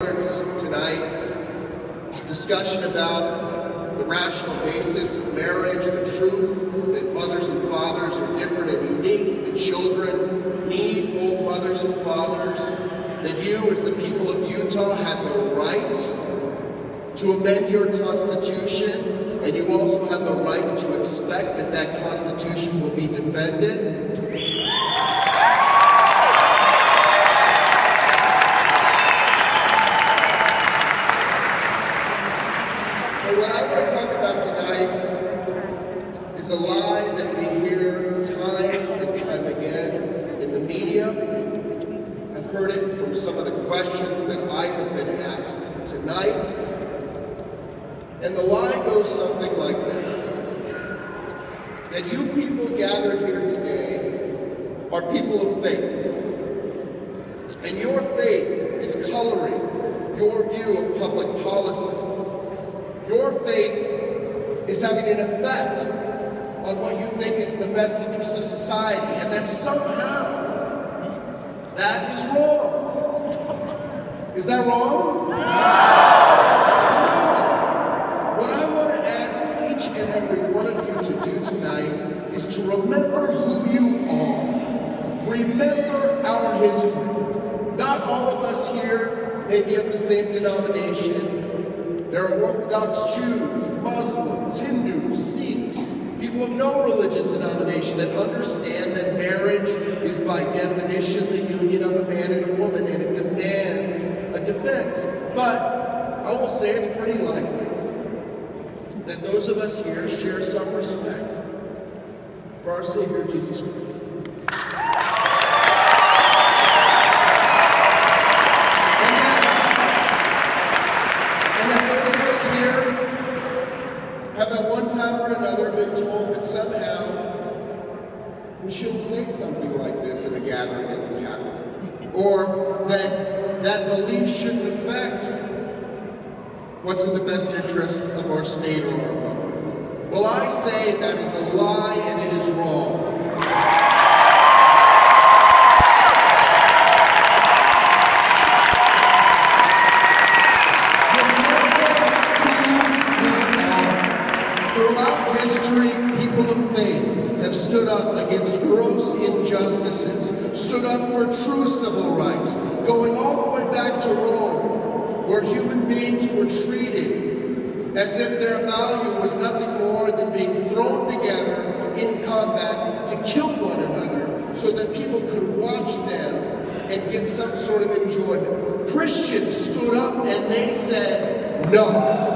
Tonight, discussion about the rational basis of marriage, the truth that mothers and fathers are different and unique, that children need both mothers and fathers, that you as the people of Utah had the right to amend your Constitution, and you also have the right to expect that that Constitution will be defended. What I want to talk about tonight is a lie that we hear time and time again in the media. I've heard it from some of the questions that I have been asked tonight. And the lie goes something like this: that you people gathered here today are people of faith. And your faith is coloring your view of public policy. Your faith is having an effect on what you think is in the best interest of society, and that somehow that is wrong. Is that wrong? No. What I want to ask each and every one of you to do tonight is to remember who you are. Remember our history. Not all of us here may be of the same denomination. There are Orthodox Jews, Muslims, Hindus, Sikhs, people of no religious denomination that understand that marriage is by definition the union of a man and a woman, and it demands a defense. But I will say it's pretty likely that those of us here share some respect for our Savior Jesus Christ. Have at one time or another been told that somehow we shouldn't say something like this in a gathering at the Capitol, or that that belief shouldn't affect what's in the best interest of our state or our vote. Well, I say that is a lie and it is wrong. Throughout history, people of faith have stood up against gross injustices, stood up for true civil rights, going all the way back to Rome, where human beings were treated as if their value was nothing more than being thrown together in combat to kill one another so that people could watch them and get some sort of enjoyment. Christians stood up and they said, no.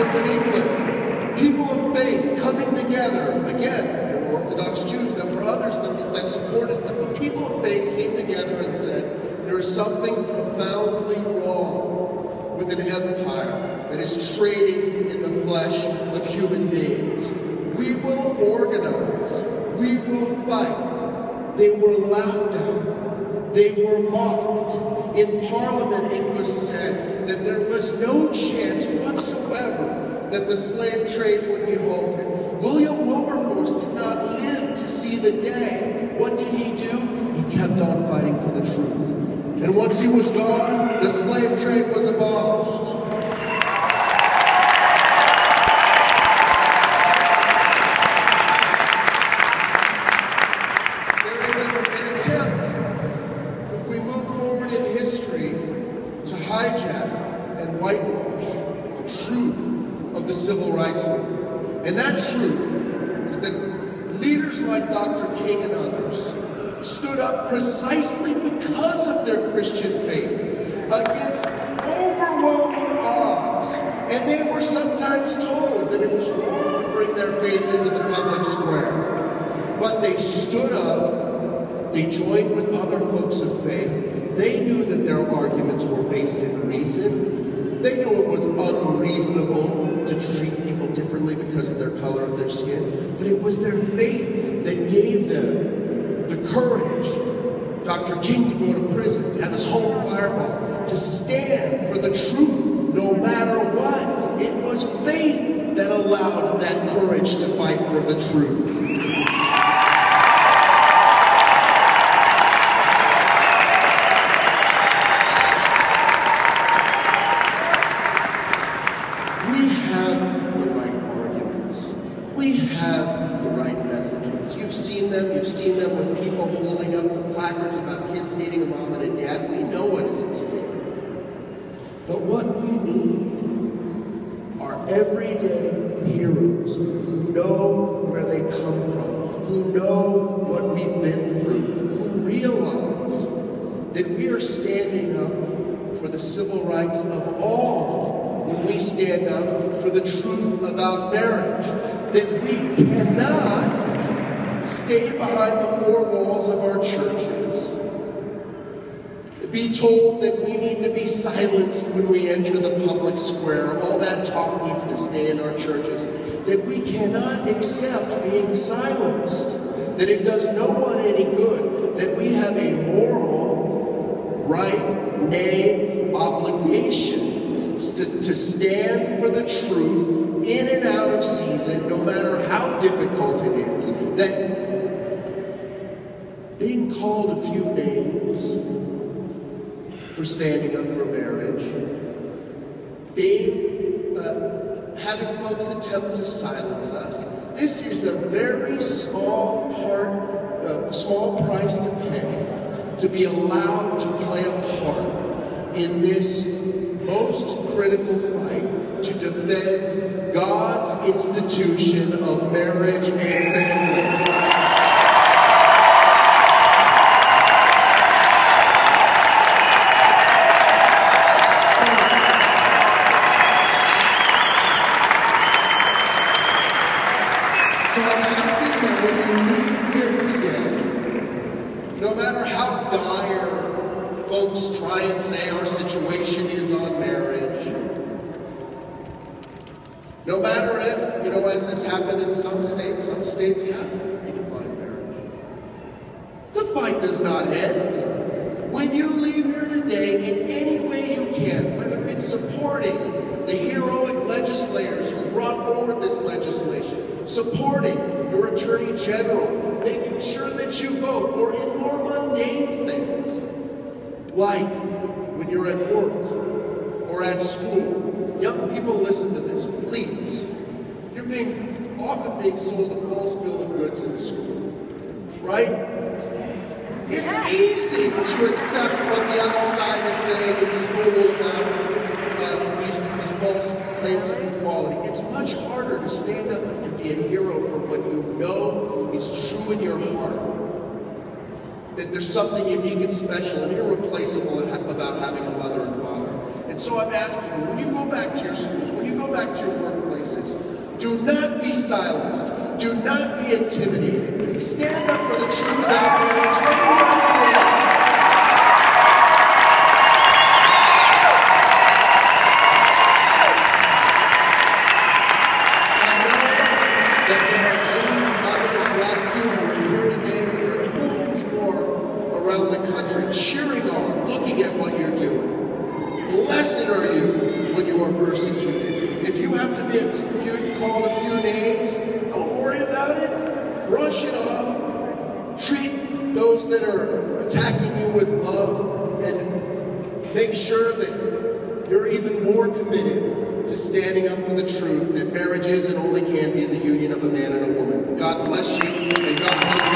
In England, people of faith coming together. Again, there were Orthodox Jews, there were others that supported them, but people of faith came together and said, there is something profoundly wrong with an empire that is trading in the flesh of human beings. We will organize. We will fight. They were laughed at. They were mocked. In Parliament, it was said that there was no chance whatsoever that the slave trade would be halted. William Wilberforce did not live to see the day. What did he do? He kept on fighting for the truth. And once he was gone, the slave trade was abolished. There is an attempt, if we move forward in history, to hijack and whitewash the truth of the civil rights movement. And that truth is that leaders like Dr. King and others stood up precisely because of their Christian faith against overwhelming odds. And they were sometimes told that it was wrong to bring their faith into the public square. But they stood up, they joined with other folks of faith. They knew that their arguments were based in reason. They knew it was unreasonable to treat people differently because of their color of their skin. But it was their faith that gave them the courage. Dr. King to go to prison, to have his home fireball, to stand for the truth no matter what. It was faith that allowed that courage to fight for the truth. seen them. You've seen them with people holding up the placards about kids needing a mom and a dad. We know what is at stake. But what we need are everyday heroes who know where they come from, who know what we've been through, who realize that we are standing up for the civil rights of all when we stand up for the truth about marriage, that we cannot stay behind the four walls of our churches, be told that we need to be silenced when we enter the public square, all that talk needs to stay in our churches, that we cannot accept being silenced, that it does no one any good, that we have a moral right, nay, obligation to stand for the truth in and out of season, no matter how difficult it is, that being called a few names for standing up for marriage, having folks attempt to silence us. This is a very small price to pay to be allowed to play a part in this most critical fight to defend God's institution of marriage and family. So I'm asking that when you leave here today, no matter how dire folks try and say our situation is on marriage, no matter if, as has happened in some states have redefined marriage. The fight does not end. When you leave here today, in any way you can, whether it's supporting the heroic legislators who brought forward this legislation, supporting your Attorney General, making sure that you vote, or in more mundane things, like when you're at work or at school. Young people, listen to this, please. You're often being sold a false bill of goods in school, right? It's easy to accept what the other side is saying in school about these false claims of equality. It's much harder to stand up and be a hero for what you know is true in your heart. That there's something unique and special and irreplaceable about having a mother and father. And so I'm asking you, when you go back to your schools, when you go back to your workplaces, do not be silenced. Do not be intimidated. Stand up for the truth about marriage anywhere you are. Cheering on, looking at what you're doing. Blessed are you when you are persecuted. If you have to be called a few names, don't worry about it. Brush it off. Treat those that are attacking you with love, and make sure that you're even more committed to standing up for the truth that marriage is and only can be the union of a man and a woman. God bless you, and God bless